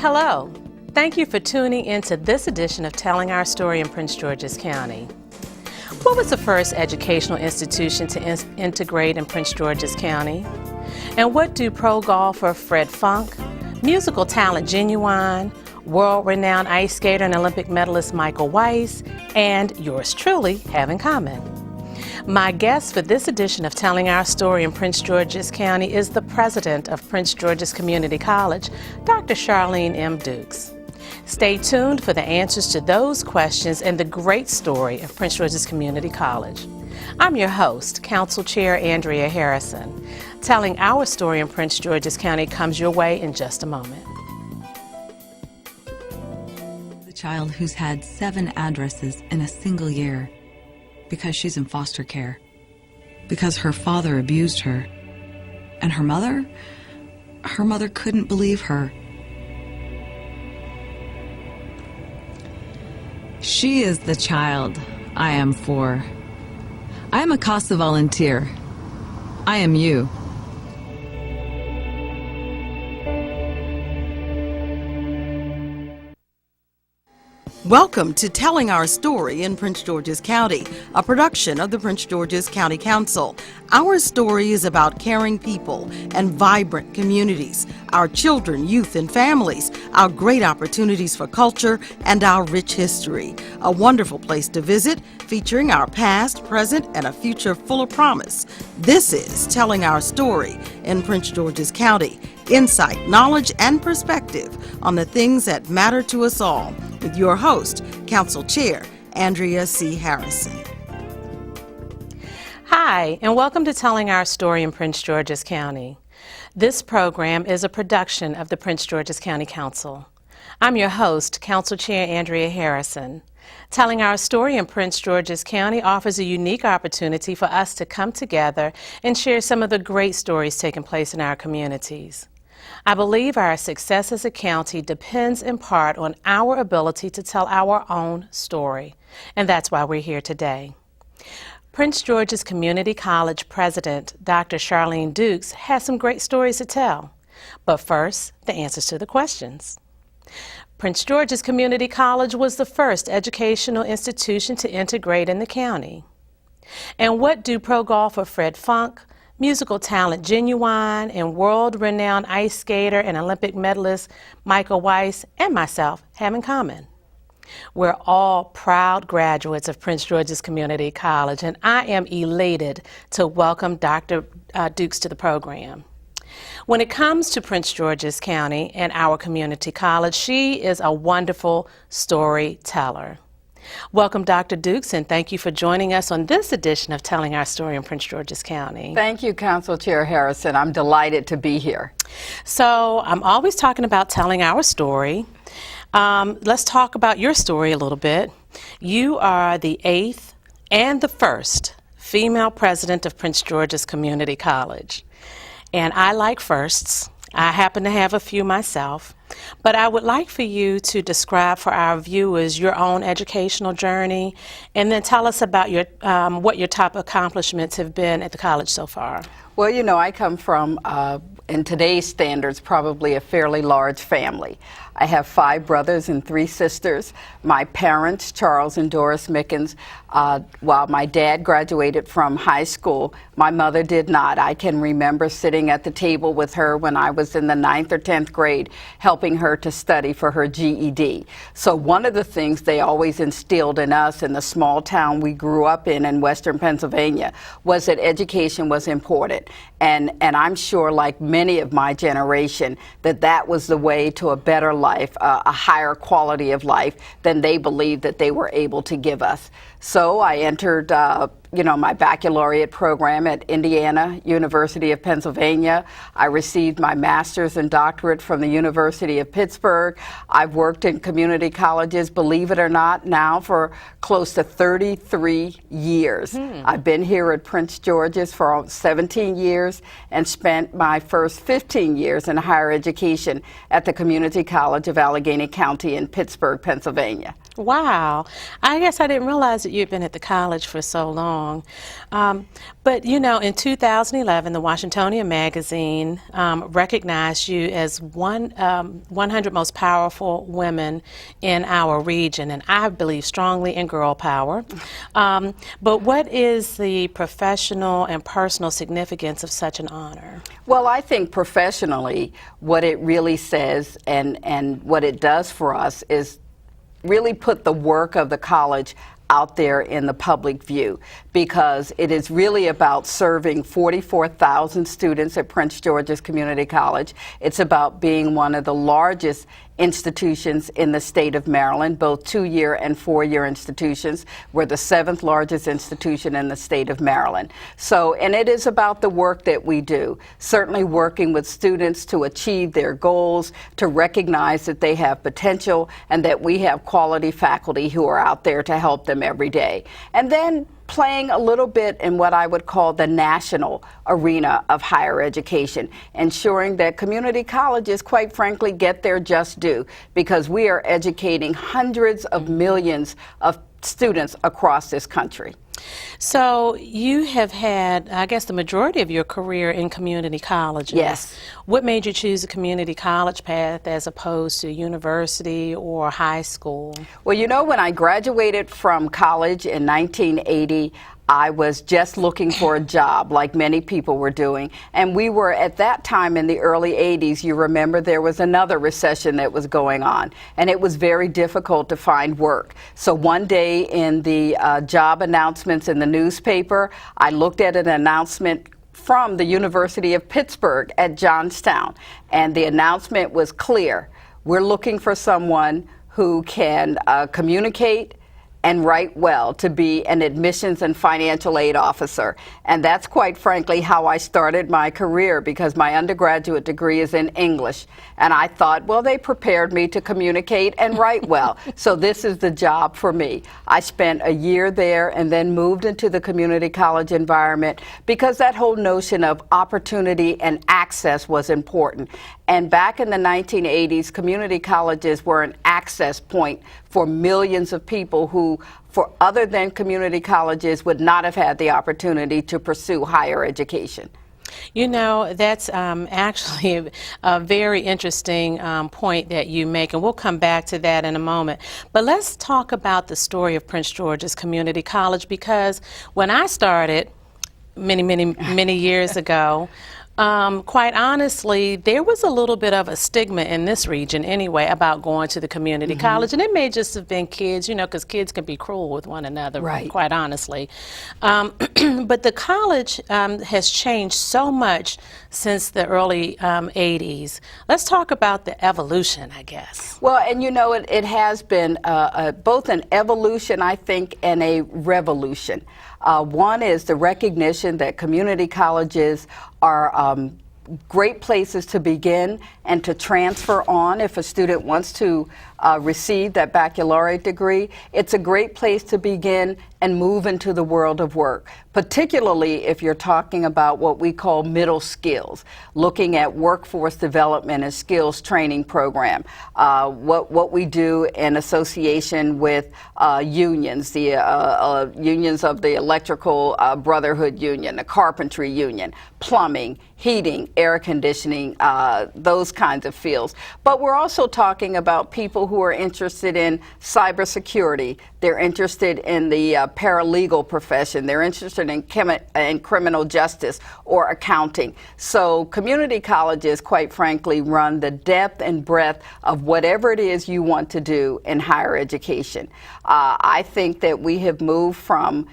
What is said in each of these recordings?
Hello. Thank you for tuning into this edition of Telling Our Story in Prince George's County. What was the first educational institution to integrate in Prince George's County? And what do pro golfer Fred Funk, musical talent Genuine, world-renowned ice skater and Olympic medalist Michael Weiss, and yours truly have in common? My guest for this edition of Telling Our Story in Prince George's County is the president of Prince George's Community College, Dr. Charlene M. Dukes. Stay tuned for the answers to those questions and the great story of Prince George's Community College. I'm your host, Council Chair Andrea Harrison. Telling Our Story in Prince George's County comes your way in just a moment. The child who's had 7 addresses in a single year because she's in foster care, because her father abused her, and her mother couldn't believe her. She is the child I am for. I am a CASA volunteer. I am you. Welcome to Telling Our Story in Prince George's County, a production of the Prince George's County Council. Our story is about caring people and vibrant communities, our children, youth, and families, our great opportunities for culture, and our rich history. A wonderful place to visit, featuring our past, present, and a future full of promise. This is Telling Our Story in Prince George's County. Insight, knowledge, and perspective on the things that matter to us all, with your host, Council Chair Andrea C. Harrison. Hi, and welcome to Telling Our Story in Prince George's County. This program is a production of the Prince George's County Council. I'm your host, Council Chair Andrea Harrison. Telling Our Story in Prince George's County offers a unique opportunity for us to come together and share some of the great stories taking place in our communities. I believe our success as a county depends in part on our ability to tell our own story, and that's why we're here today. Prince George's Community College President, Dr. Charlene Dukes, has some great stories to tell. But first, the answers to the questions. Prince George's Community College was the first educational institution to integrate in the county. And what do pro golfer Fred Funk, musical talent Genuine, and world-renowned ice skater and Olympic medalist Michael Weiss and myself have in common? We're all proud graduates of Prince George's Community College, and I am elated to welcome Dr. Dukes to the program. When it comes to Prince George's County and our community college, she is a wonderful storyteller. Welcome, Dr. Dukes, and thank you for joining us on this edition of Telling Our Story in Prince George's County. Thank you, Council Chair Harrison. I'm delighted to be here. So I'm always talking about telling our story. Let's talk about your story a little bit. You are the 8th and the 1st female president of Prince George's Community College. And I like firsts. I happen to have a few myself. But I would like for you to describe for our viewers your own educational journey, and then tell us about your what your top accomplishments have been at the college so far. Well, you know, I come from, in today's standards, probably a fairly large family. I have 5 brothers and 3 sisters. My parents, Charles and Doris Mickens, while my dad graduated from high school, my mother did not. I can remember sitting at the table with her when I was in the 9th or 10th grade, helping her to study for her GED. So one of the things they always instilled in us in the small town we grew up in western Pennsylvania was that education was important. And I'm sure, like many of my generation, that was the way to a better life, a higher quality of life than they believed that they were able to give us. So I entered my baccalaureate program at Indiana University of Pennsylvania. I received my master's and doctorate from the University of Pittsburgh. I've worked in community colleges, believe it or not, now for close to 33 years. I've been here at Prince George's for 17 years and spent my first 15 years in higher education at the Community College of Allegheny County in Pittsburgh, Pennsylvania. Wow. I guess I didn't realize that you'd been at the college for so long. wrong. But you know, in 2011, the Washingtonian magazine recognized you as 100 most powerful women in our region, and I believe strongly in girl power. But what is the professional and personal significance of such an honor? Well, I think professionally, what it really says and what it does for us is really put the work of the college out there in the public view, because it is really about serving 44,000 students at Prince George's Community College. It's about being one of the largest institutions in the state of Maryland, both 2-year and 4-year institutions. We're the 7th largest institution in the state of Maryland. So, and it is about the work that we do, certainly working with students to achieve their goals, to recognize that they have potential and that we have quality faculty who are out there to help them every day. And then playing a little bit in what I would call the national arena of higher education, ensuring that community colleges, quite frankly, get their just due, because we are educating hundreds of millions of students across this country. So you have had, I guess, the majority of your career in community colleges. Yes. What made you choose a community college path as opposed to university or high school? Well, you know, when I graduated from college in 1980, I was just looking for a job, like many people were doing. And we were, at that time in the early 80s, you remember there was another recession that was going on, and it was very difficult to find work. So one day in the job announcements in the newspaper, I looked at an announcement from the University of Pittsburgh at Johnstown, and the announcement was clear. We're looking for someone who can communicate and write well to be an admissions and financial aid officer. And that's quite frankly how I started my career, because my undergraduate degree is in English. And I thought, well, they prepared me to communicate and write well, so this is the job for me. I spent a year there and then moved into the community college environment, because that whole notion of opportunity and access was important. And back in the 1980s, community colleges were an access point for millions of people who, for other than community colleges, would not have had the opportunity to pursue higher education. You know, that's actually a very interesting point that you make, and we'll come back to that in a moment. But let's talk about the story of Prince George's Community College, because when I started many years ago, quite honestly, there was a little bit of a stigma in this region anyway about going to the community college, and it may just have been kids, you know, because kids can be cruel with one another, right, quite honestly. But the college has changed so much since the early 80s. Let's talk about the evolution, I guess. Well, and you know, it has been both an evolution, I think, and a revolution. One is the recognition that community colleges are great places to begin and to transfer on if a student wants to receive that baccalaureate degree. It's a great place to begin and move into the world of work, particularly if you're talking about what we call middle skills, looking at workforce development and skills training program, what we do in association with unions, the unions of the Electrical Brotherhood Union, the Carpentry Union, plumbing, heating, air conditioning, those kinds of fields. But we're also talking about people who are interested in cybersecurity. They're interested in the paralegal profession. They're interested in criminal justice or accounting. So community colleges, quite frankly, run the depth and breadth of whatever it is you want to do in higher education. I think that we have moved from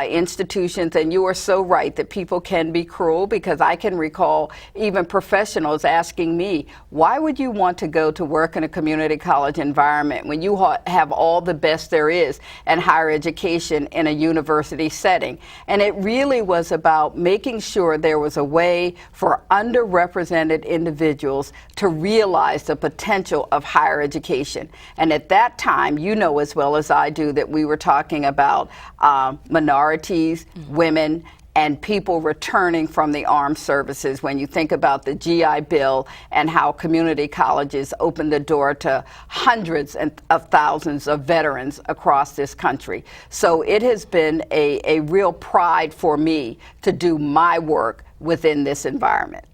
institutions, and you are so right that people can be cruel, because I can recall even professionals asking me, why would you want to go to work in a community college environment when you have all the best there is in higher education in a university setting? And it really was about making sure there was a way for underrepresented individuals to realize the potential of higher education. And at that time, you know as well as I do that we were talking about minorities, women, and people returning from the armed services. When you think about the GI Bill and how community colleges open the door to hundreds of thousands of veterans across this country. So it has been a real pride for me to do my work within this environment.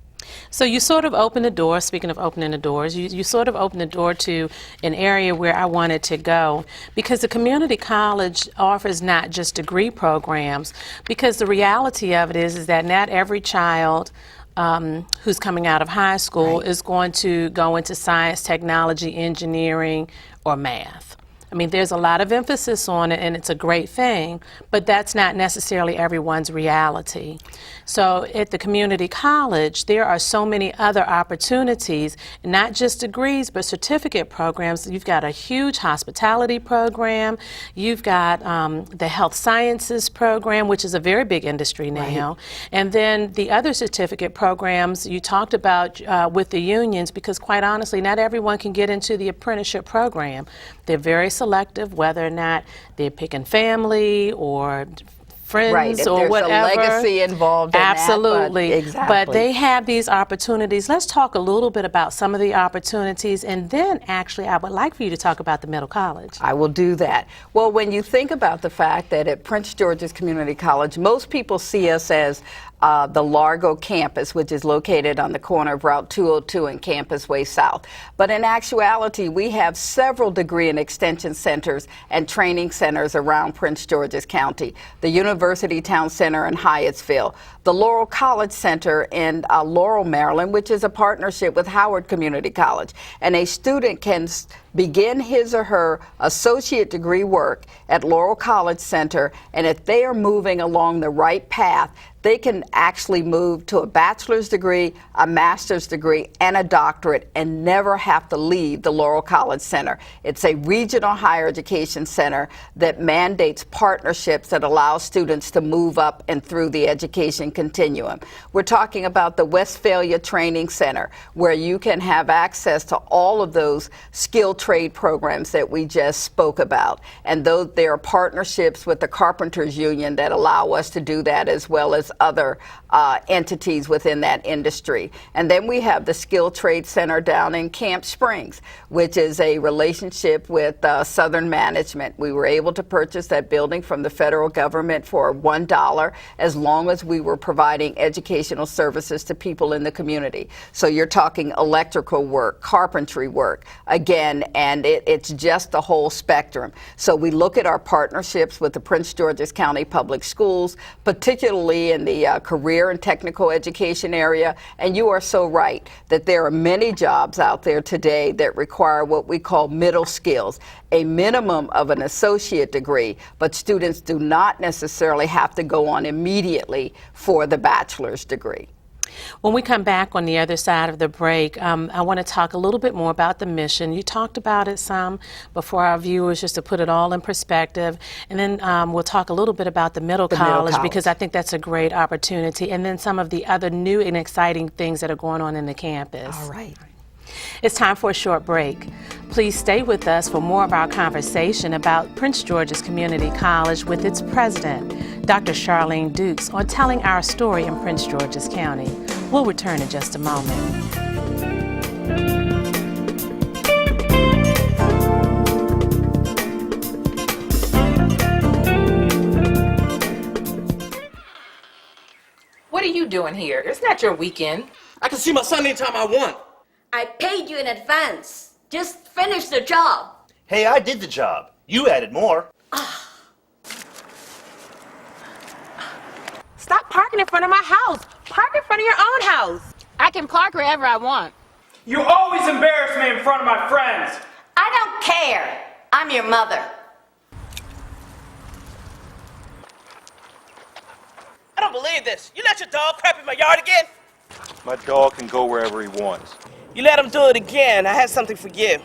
So you sort of opened the door, speaking of opening the doors, you sort of opened the door to an area where I wanted to go, because the community college offers not just degree programs, because the reality of it is that not every child who's coming out of high school is going to go into science, technology, engineering, or math. I mean, there's a lot of emphasis on it, and it's a great thing, but that's not necessarily everyone's reality. So at the community college, there are so many other opportunities, not just degrees, but certificate programs. You've got a huge hospitality program. You've got the health sciences program, which is a very big industry now. And then the other certificate programs you talked about with the unions, because quite honestly, not everyone can get into the apprenticeship program. They're very selective whether or not they're picking family or friends or whatever. There's a legacy involved in Absolutely. that. Exactly. But they have these opportunities. Let's talk a little bit about some of the opportunities, and then actually I would like for you to talk about the middle college. I will do that. Well, when you think about the fact that at Prince George's Community College, most people see us as the Largo campus, which is located on the corner of Route 202 and Campus Way South. But in actuality, we have several degree and extension centers and training centers around Prince George's County. The University Town Center in Hyattsville, the Laurel College Center in Laurel, Maryland, which is a partnership with Howard Community College. And a student can begin his or her associate degree work at Laurel College Center, and if they are moving along the right path, they can actually move to a bachelor's degree, a master's degree, and a doctorate, and never have to leave the Laurel College Center. It's a regional higher education center that mandates partnerships that allow students to move up and through the education continuum. We're talking about the Westphalia Training Center, where you can have access to all of those skilled trade programs that we just spoke about. And though there are partnerships with the Carpenters Union that allow us to do that, as well as other entities within that industry. And then we have the Skilled Trade Center down in Camp Springs, which is a relationship with Southern Management. We were able to purchase that building from the federal government for $1, as long as we were providing educational services to people in the community. So you're talking electrical work, carpentry work, again, and it's just the whole spectrum. So we look at our partnerships with the Prince George's County Public Schools, particularly in the career and technical education area. And you are so right that there are many jobs out there today that require what we call middle skills, a minimum of an associate degree, but students do not necessarily have to go on immediately for the bachelor's degree. When we come back on the other side of the break, I want to talk a little bit more about the mission. You talked about it some before our viewers, just to put it all in perspective. And then we'll talk a little bit about the middle college, because I think that's a great opportunity. And then some of the other new and exciting things that are going on in the campus. All right. It's time for a short break. Please stay with us for more of our conversation about Prince George's Community College with its president, Dr. Charlene Dukes, on telling our story in Prince George's County. We'll return in just a moment. What are you doing here? It's not your weekend. I can see my son anytime I want. I paid you in advance. Just finish the job. Hey, I did the job. You added more. Stop parking in front of my house. Park in front of your own house. I can park wherever I want. You always embarrass me in front of my friends. I don't care. I'm your mother. I don't believe this. You let your dog crap in my yard again? My dog can go wherever he wants. You let him do it again. I have something for you.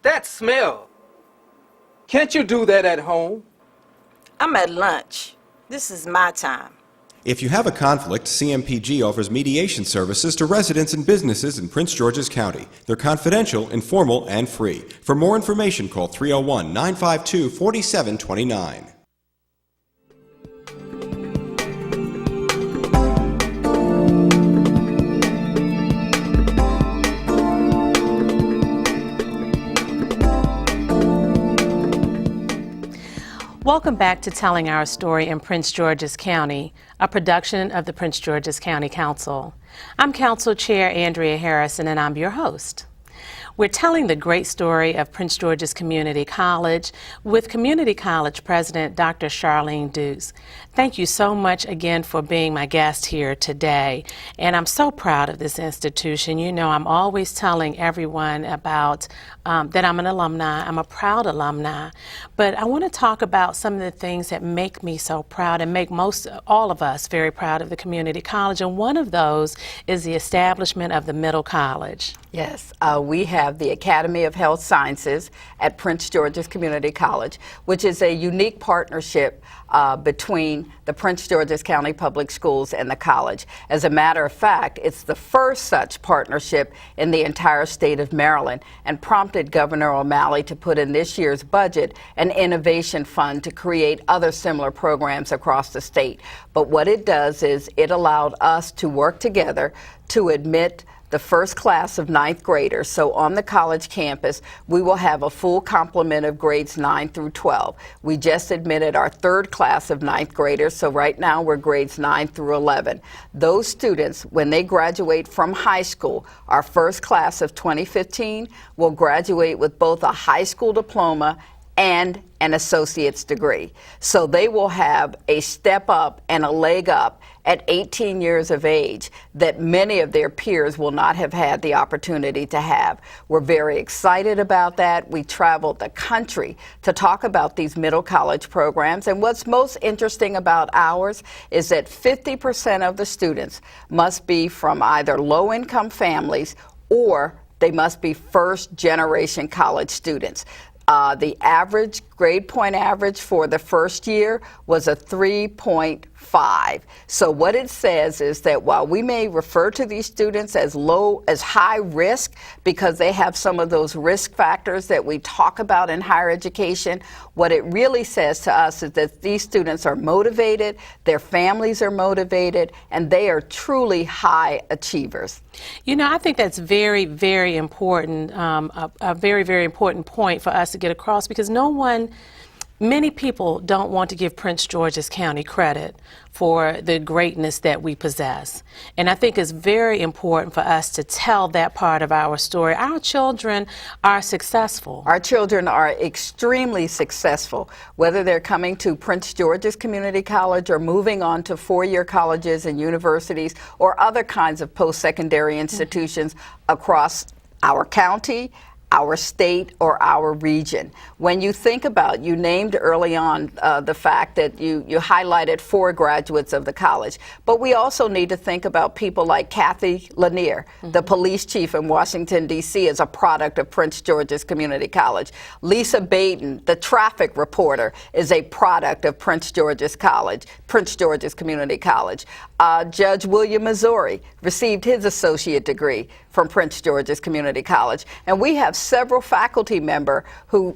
That smell. Can't you do that at home? I'm at lunch. This is my time. If you have a conflict, CMPG offers mediation services to residents and businesses in Prince George's County. They're confidential, informal, and free. For more information, call 301-952-4729. Welcome back to Telling Our Story in Prince George's County, a production of the Prince George's County Council. I'm Council Chair Andrea Harrison, and I'm your host. We're telling the great story of Prince George's Community College with Community College President Dr. Charlene Dukes. Thank you so much again for being my guest here today. And I'm so proud of this institution. You know, I'm always telling everyone about that I'm an alumni. I'm a proud alumni. But I want to talk about some of the things that make me so proud and make all of us very proud of the community college. And one of those is the establishment of the middle college. Yes, we have the Academy of Health Sciences at Prince George's Community College, which is a unique partnership between the Prince George's County Public Schools and the college. As a matter of fact, it's the first such partnership in the entire state of Maryland and prompted Governor O'Malley to put in this year's budget an innovation fund to create other similar programs across the state. But what it does is it allowed us to work together to admit the first class of ninth graders. So on the college campus, we will have a full complement of grades 9 through 12. We just admitted our third class of ninth graders, so right now we're grades 9 through 11. Those students, when they graduate from high school, our first class of 2015 will graduate with both a high school diploma and an associate's degree. So they will have a step up and a leg up at 18 years of age that many of their peers will not have had the opportunity to have. We're very excited about that. We traveled the country to talk about these middle college programs. And what's most interesting about ours is that 50% of the students must be from either low-income families or they must be first-generation college students. The average grade point average for the first year was a 3.5. So what it says is that while we may refer to these students as high risk because they have some of those risk factors that we talk about in higher education, what it really says to us is that these students are motivated, their families are motivated, and they are truly high achievers. You know, I think that's very, very important, a very, very important point for us to get across because many people don't want to give Prince George's County credit for the greatness that we possess. And I think it's very important for us to tell that part of our story. Our children are successful. Our children are extremely successful, whether they're coming to Prince George's Community College or moving on to four-year colleges and universities or other kinds of post-secondary institutions across our county, our state, or our region. When you think about, you named early on the fact that you highlighted 4 graduates of the college, but we also need to think about people like Kathy Lanier, the police chief in Washington, D.C. is a product of Prince George's Community College. Lisa Baden, the traffic reporter, is a product of Prince George's Community College. Judge William Missouri received his associate degree from Prince George's Community College. And we have several faculty members who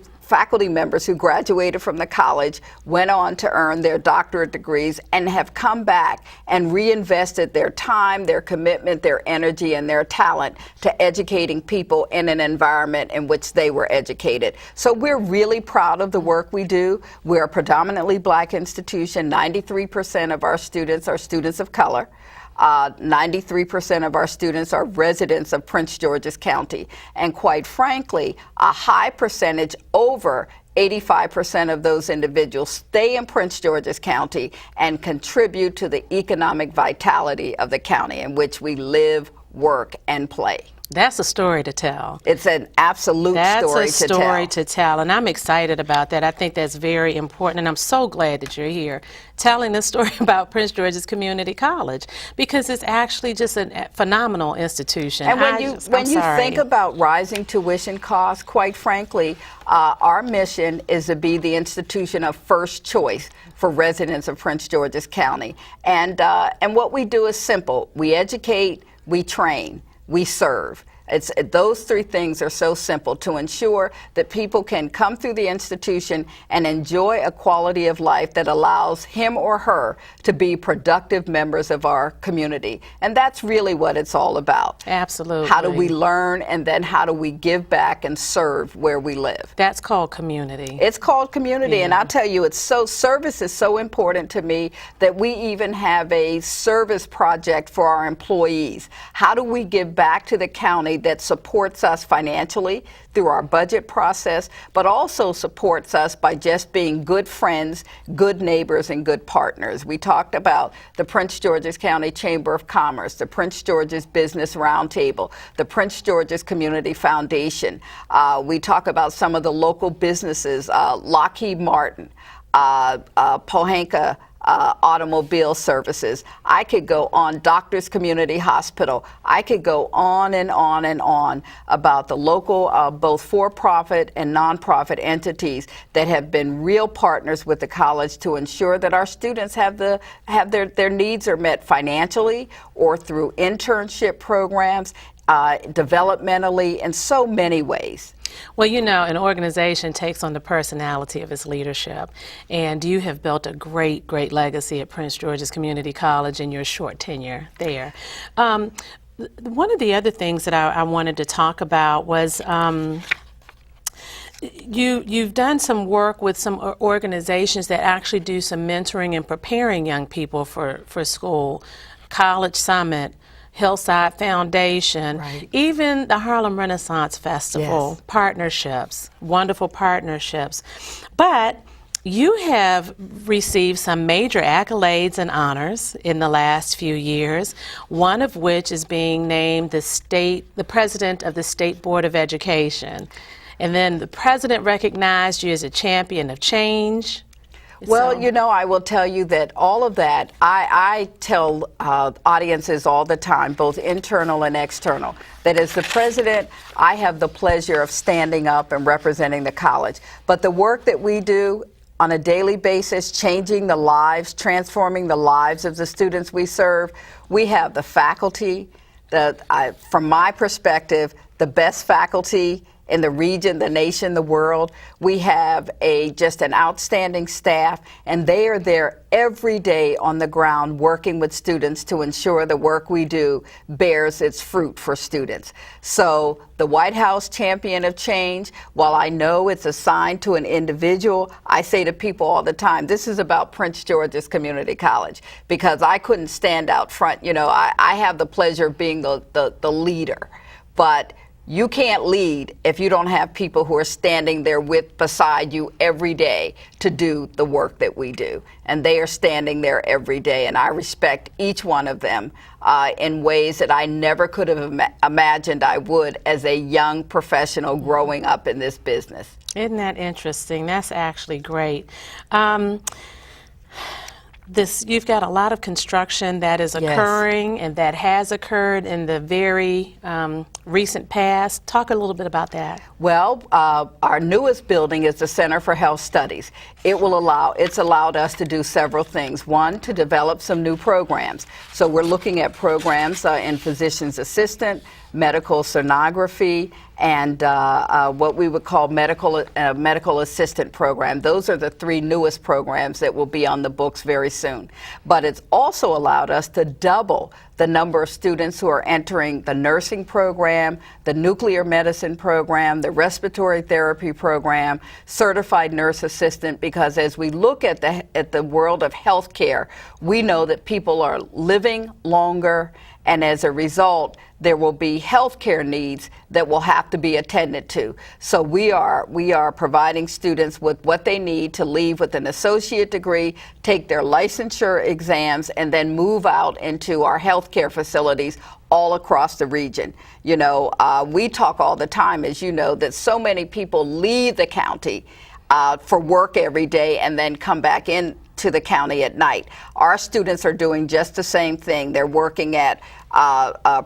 graduated from the college, went on to earn their doctorate degrees, and have come back and reinvested their time, their commitment, their energy, and their talent to educating people in an environment in which they were educated. So we're really proud of the work we do. We're a predominantly black institution. 93% of our students are students of color. 93% of our students are residents of Prince George's County. And quite frankly, a high percentage, over 85% of those individuals, stay in Prince George's County and contribute to the economic vitality of the county in which we live, work, and play. That's a story to tell. It's an absolute story to tell. That's a story to tell, and I'm excited about that. I think that's very important, and I'm so glad that you're here telling the story about Prince George's Community College because it's actually just a phenomenal institution. And when you think about rising tuition costs, quite frankly, our mission is to be the institution of first choice for residents of Prince George's County. And what we do is simple. We educate, we train, we serve. Those three things are so simple to ensure that people can come through the institution and enjoy a quality of life that allows him or her to be productive members of our community. And that's really what it's all about. Absolutely. How do we learn, and then how do we give back and serve where we live? That's called community. It's called community, and I'll tell you, service is so important to me that we even have a service project for our employees. How do we give back to the county that supports us financially through our budget process, but also supports us by just being good friends, good neighbors, and good partners? We talked about the Prince George's County Chamber of Commerce, the Prince George's Business Roundtable, the Prince George's Community Foundation. We talk about some of the local businesses, Lockheed Martin, Pohanka Automobile Services. I could go on, Doctors Community Hospital. I could go on and on and on about the local, both for-profit and nonprofit entities that have been real partners with the college to ensure that our students have their needs are met financially or through internship programs, developmentally, in so many ways. Well, you know, an organization takes on the personality of its leadership, and you have built a great, great legacy at Prince George's Community College in your short tenure there. One of the other things that I wanted to talk about was you've done some work with some organizations that actually do some mentoring and preparing young people for school, College Summit, Hillside Foundation, even the Harlem Renaissance Festival, partnerships, wonderful partnerships. But you have received some major accolades and honors in the last few years, one of which is being named the president of the State Board of Education. And then the president recognized you as a champion of change. Well, you know, I will tell you that all of that, I tell audiences all the time, both internal and external, that as the president, I have the pleasure of standing up and representing the college. But the work that we do on a daily basis, changing the lives, transforming the lives of the students we serve, we have the faculty, from my perspective, the best faculty in the region, the nation, the world. We have just an outstanding staff, and they are there every day on the ground working with students to ensure the work we do bears its fruit for students. So the White House Champion of Change, while I know it's assigned to an individual, I say to people all the time, this is about Prince George's Community College, because I couldn't stand out front. You know, I have the pleasure of being the leader, but you can't lead if you don't have people who are standing there beside you every day to do the work that we do. And they are standing there every day, and I respect each one of them in ways that I never could have imagined I would as a young professional growing up in this business. Isn't that interesting? That's actually great. You've got a lot of construction that is occurring and that has occurred in the very recent past. Talk a little bit about that. Well, our newest building is the Center for Health Studies. It's allowed us to do several things. One, to develop some new programs. So we're looking at programs in physician's assistant, medical sonography, and what we would call medical assistant program. Those are the three newest programs that will be on the books very soon. But it's also allowed us to double the number of students who are entering the nursing program, the nuclear medicine program, the respiratory therapy program, certified nurse assistant, because as we look at the world of healthcare, we know that people are living longer, and as a result, there will be healthcare needs that will have to be attended to. So we are providing students with what they need to leave with an associate degree, take their licensure exams, and then move out into our healthcare facilities all across the region. You know, we talk all the time, as you know, that so many people leave the county for work every day and then come back in to the county at night. Our students are doing just the same thing. They're working at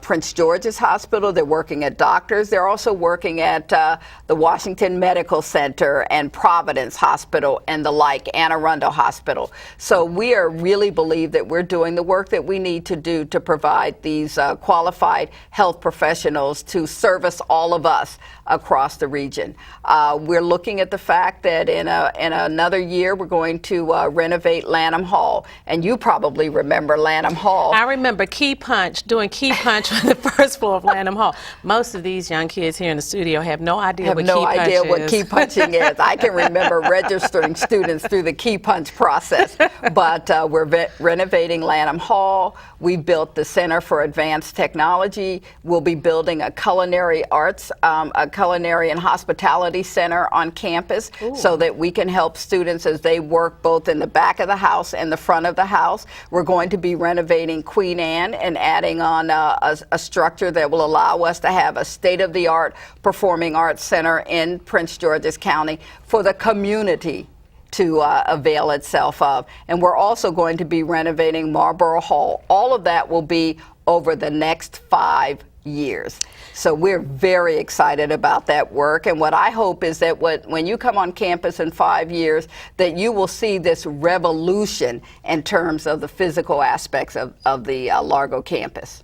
Prince George's Hospital. They're working at doctors. They're also working at the Washington Medical Center and Providence Hospital and the like, Anne Arundel Hospital. So we really believe that we're doing the work that we need to do to provide these qualified health professionals to service all of us across the region. We're looking at the fact that in another year we're going to renovate Lanham Hall, and you probably remember Lanham Hall. I remember doing key punch on the first floor of Lanham Hall. Most of these young kids here in the studio have no idea what key punching is. I can remember registering students through the key punch process. But we're renovating Lanham Hall. We built the Center for Advanced Technology. We'll be building a culinary arts, a culinary and hospitality center on campus. Ooh. So that we can help students as they work both in the back of the house and the front of the house. We're going to be renovating Queen Anne and adding on a structure that will allow us to have a state-of-the-art performing arts center in Prince George's County for the community to avail itself of. And we're also going to be renovating Marlborough Hall. All of that will be over the next 5 years. So we're very excited about that work. And what I hope is that when you come on campus in 5 years, that you will see this revolution in terms of the physical aspects of the Largo campus.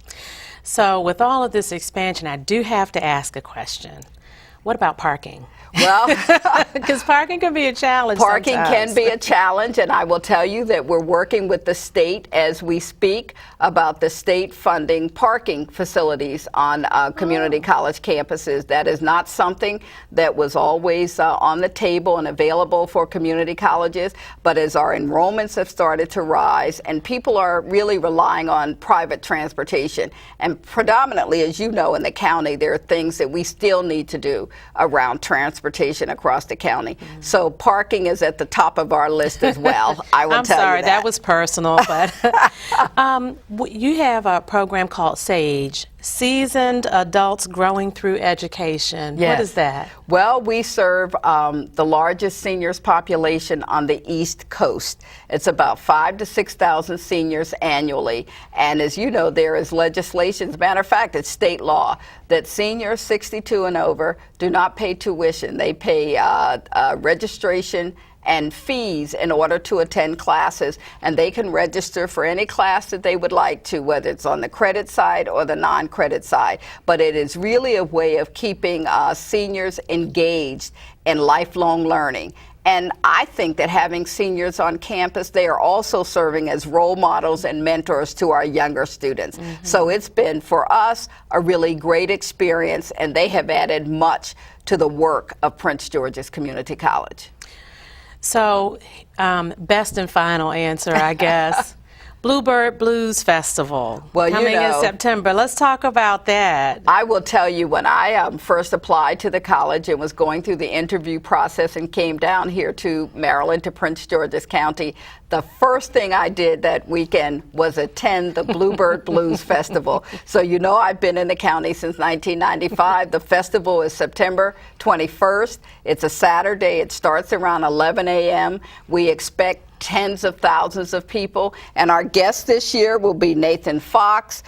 So with all of this expansion, I do have to ask a question. What about parking? Well, because parking can be a challenge. Parking sometimes. can be a challenge, and I will tell you that we're working with the state as we speak about the state funding parking facilities on community college campuses. That is not something that was always on the table and available for community colleges, but as our enrollments have started to rise and people are really relying on private transportation, and predominantly, as you know, in the county, there are things that we still need to do around transportation across the county. Mm-hmm. So parking is at the top of our list as well. I will I'm tell sorry, you that. that was personal, but you have a program called SAGE, Seasoned Adults Growing Through Education. Yes. What is that? Well, we serve the largest seniors population on the East Coast. It's about 5,000 to 6,000 seniors annually. And as you know, there is legislation, as a matter of fact, it's state law, that seniors 62 and over do not pay tuition. They pay registration and fees in order to attend classes, and they can register for any class that they would like to, whether it's on the credit side or the non-credit side. But it is really a way of keeping seniors engaged in lifelong learning. And I think that having seniors on campus, they are also serving as role models and mentors to our younger students. Mm-hmm. So it's been, for us, a really great experience, and they have added much to the work of Prince George's Community College. So, best and final answer, I guess. Bluebird Blues Festival coming in September. Let's talk about that. I will tell you, when I first applied to the college and was going through the interview process and came down here to Maryland, to Prince George's County, the first thing I did that weekend was attend the Bluebird Blues Festival. So you know I've been in the county since 1995. The festival is September 21st. It's a Saturday. It starts around 11 a.m. We expect tens of thousands of people, and our guests this year will be Nathan Fox,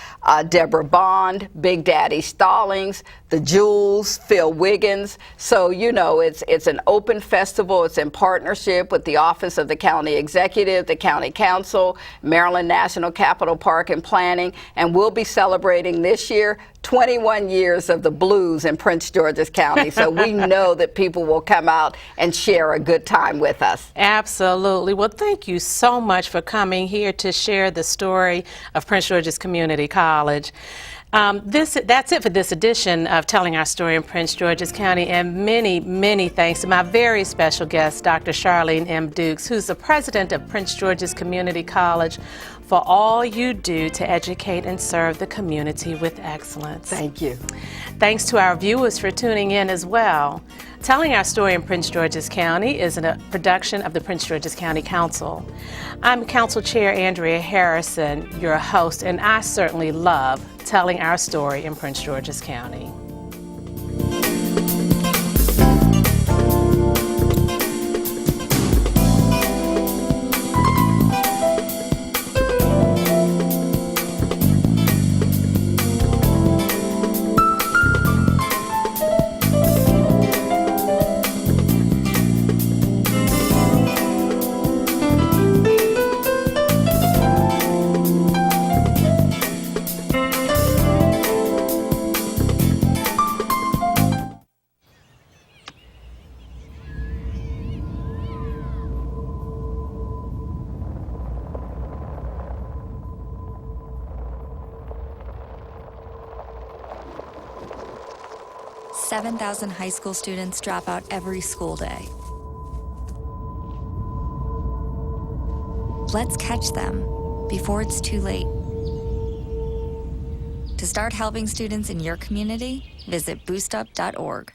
Deborah Bond, Big Daddy Stallings, the Jewels, Phil Wiggins. So you know it's an open festival. It's in partnership with the Office of the County Executive, the County Council, Maryland National Capital Park and Planning, and we'll be celebrating this year 21 years of the blues in Prince George's County. So we know that people will come out and share a good time with us. Absolutely. Well, thank you so much for coming here to share the story of Prince George's Community College. That's it for this edition of Telling Our Story in Prince George's County, and many, many thanks to my very special guest, Dr. Charlene M. Dukes, who's the president of Prince George's Community College, for all you do to educate and serve the community with excellence. Thank you. Thanks to our viewers for tuning in as well. Telling Our Story in Prince George's County is a production of the Prince George's County Council. I'm Council Chair Andrea Harrison, your host, and I certainly love telling our story in Prince George's County. 7,000 high school students drop out every school day. Let's catch them before it's too late. To start helping students in your community, visit boostup.org.